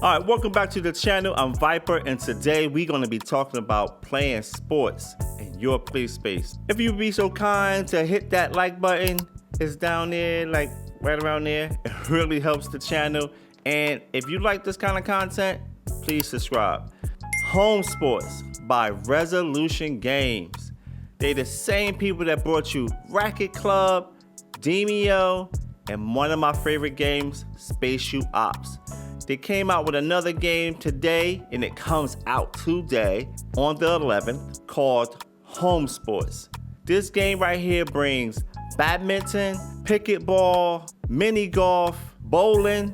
All right, welcome back to the channel. I'm Viper, and today we're going to be talking about playing sports in your play space. If you'd be so kind to hit that like button, it's down there, like right around there. It really helps the channel. And if you like this kind of content, please subscribe. Home Sports by Resolution Games. They're the same people that brought you Racket Club, Demio, and one of my favorite games, Spaceship Ops. They came out with another game today, and it comes out today on the 11th, called Home Sports. This game right here brings badminton, pickleball, mini golf, bowling,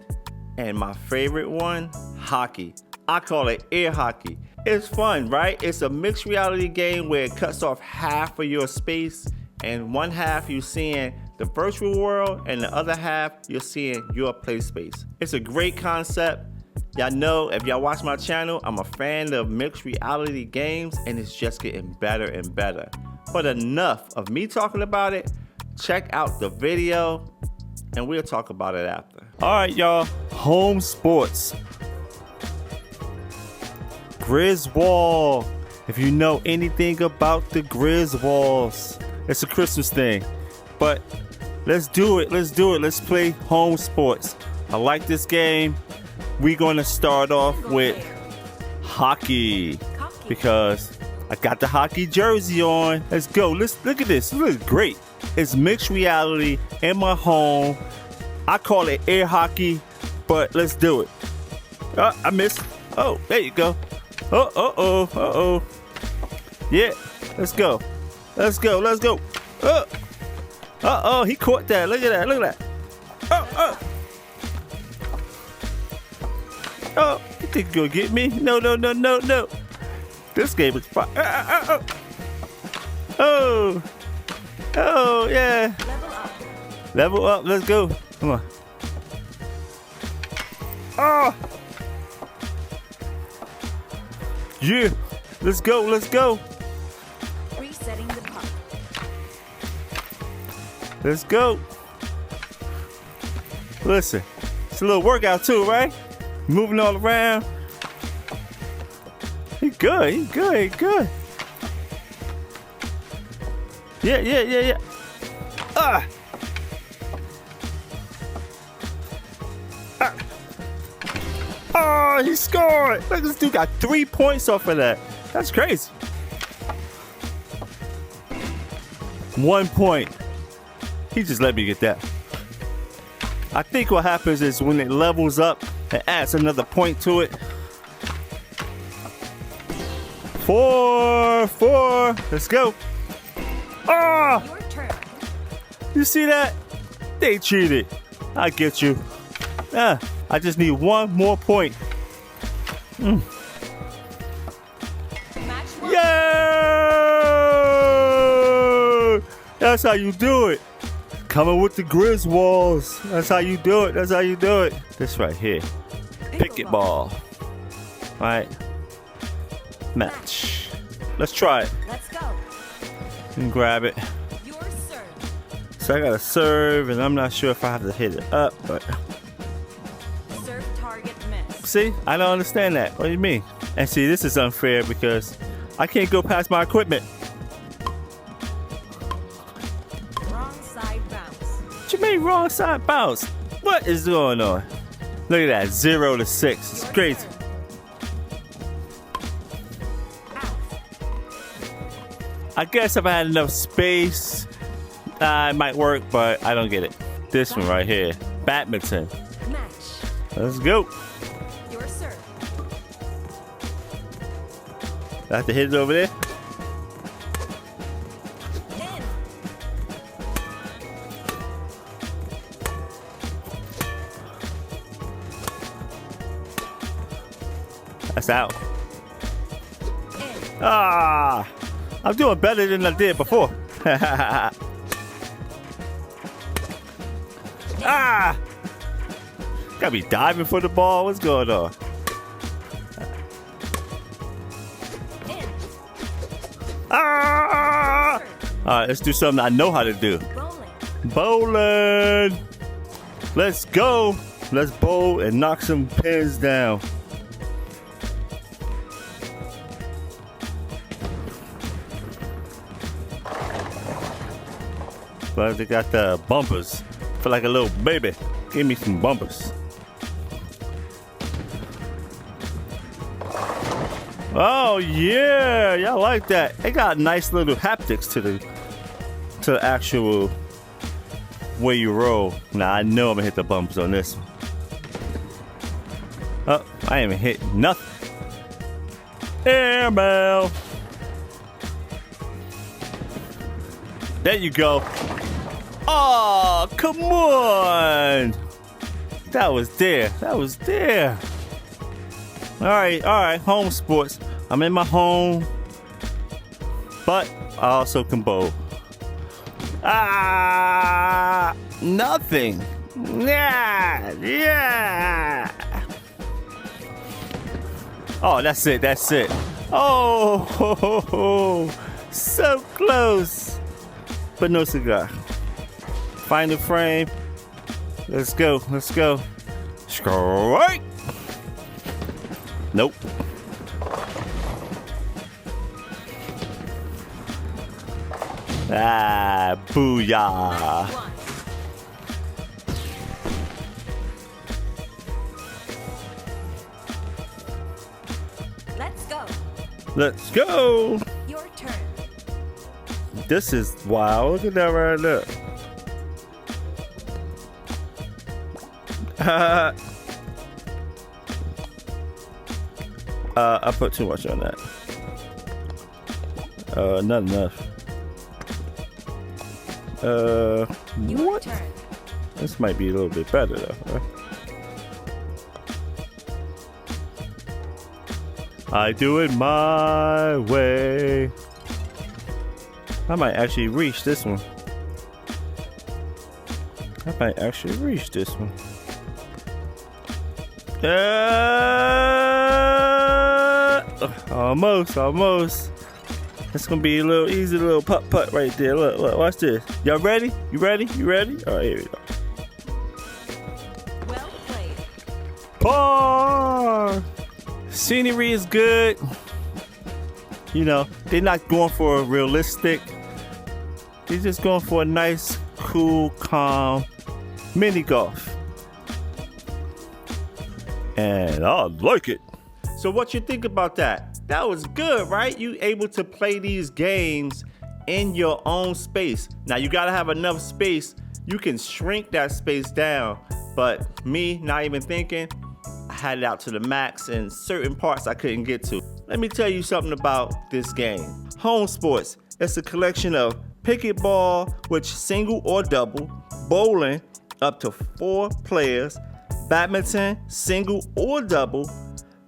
and my favorite one, hockey. I call it air hockey. It's fun, right? It's a mixed reality game where it cuts off half of your space, and one half you're seeing the virtual world, and the other half you're seeing your play space. It's a great concept. Y'all know, if y'all watch my channel, I'm a fan of mixed reality games, and it's just getting better and better. But enough of me talking about it. Check out the video and we'll talk about it after. All right, y'all. Home Sports. Griswold. If you know anything about the Griswolds, it's a Christmas thing. But let's do it. Let's do it. Let's play Home Sports. I like this game. We're going to start off with hockey because I got the hockey jersey on. Let's go. Let's look at this. It looks great. It's mixed reality in my home. I call it air hockey, but let's do it. I missed. Oh, there you go. Uh-oh. Yeah, let's go. Let's go. Uh-oh, he caught that. Look at that. Oh, you think you're gonna get me? No. This game is fun. Oh, yeah. Level up, let's go. Come on. Oh. Yeah, let's go. Resetting the puck. Let's go. Listen, it's a little workout too, right? Moving all around. He good. Yeah. Oh, he scored. Look, this dude got 3 points off of that. That's crazy. 1 point. He just let me get that. I think what happens is when it levels up, it adds another point to it. 4. Let's go. Oh! Your turn. You see that? They cheated. I get you. I just need one more point. Match one. Yeah! That's how you do it. Coming with the Griswolds. That's how you do it. This right here. Pickleball. All right. Match. Let's try it. Let's go. And grab it. Your serve. So I gotta serve, and I'm not sure if I have to hit it up, but Serve target miss. see, I don't understand that. What do you mean? And see, this is unfair because I can't go past my equipment. Wrong side bounce. What you mean wrong side bounce? What is going on? Look at that, 0 to 6. It's crazy. I guess if I had enough space, it might work, but I don't get it. This one right here, badminton. Match. Let's go. Your serve. I have to hit it over there. In. That's out. In. Ah, I'm doing better than I did before. Ah! Gotta be diving for the ball. What's going on? In. Ah! All right, let's do something I know how to do. Bowling. Bowling. Let's go. Let's bowl and knock some pins down. but they got the bumpers. Feel like a little baby. Give me some bumpers. Oh yeah, y'all like that. It got nice little haptics to the actual way you roll. Now I know I'm gonna hit the bumpers on this one. Oh, I ain't even hit nothing. Airmail. There you go. Oh, come on. That was there. That was there. All right. Home sports. I'm in my home, but I also can bowl. Nothing. Yeah. Oh, that's it. Oh, so close, but no cigar. Final frame. Let's go. Strike. Nope. Booyah. One. Let's go. Your turn. This is wild. Look at that right there. I put too much on that. Not enough. Your turn. This might be a little bit better though. Right? I do it my way. I might actually reach this one. Almost. It's gonna be a little easy, little putt right there. Look, watch this. Y'all ready? You ready? All right, here we go. Well played. Par. Scenery is good. You know, they're not going for a realistic. They're just going for a nice, cool, calm mini golf. And I like it. So what you think about that? That was good, right? You able to play these games in your own space. Now you gotta have enough space. You can shrink that space down. But me, not even thinking, I had it out to the max and certain parts I couldn't get to. Let me tell you something about this game. Home sports, it's a collection of pickleball, which single or double, bowling, up to 4 players, badminton, single or double,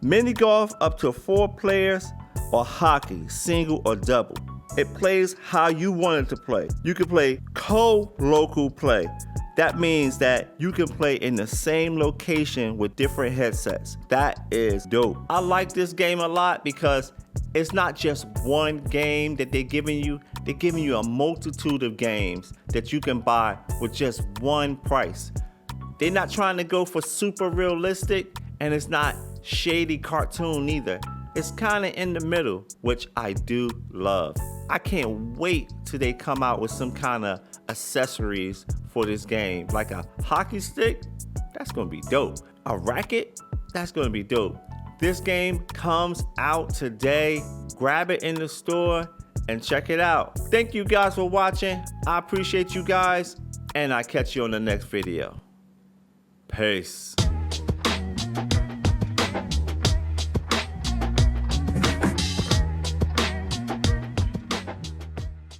mini golf, up to 4 players, or hockey, single or double. It plays how you want it to play. You can play co-local play. That means that you can play in the same location with different headsets. That is dope. I like this game a lot because it's not just one game that they're giving you. They're giving you a multitude of games that you can buy with just one price. They're not trying to go for super realistic, and it's not shady cartoon either. It's kind of in the middle, which I do love. I can't wait till they come out with some kind of accessories for this game. Like a hockey stick, that's gonna be dope. A racket, that's gonna be dope. This game comes out today. Grab it in the store and check it out. Thank you guys for watching. I appreciate you guys, and I'll catch you on the next video. Peace.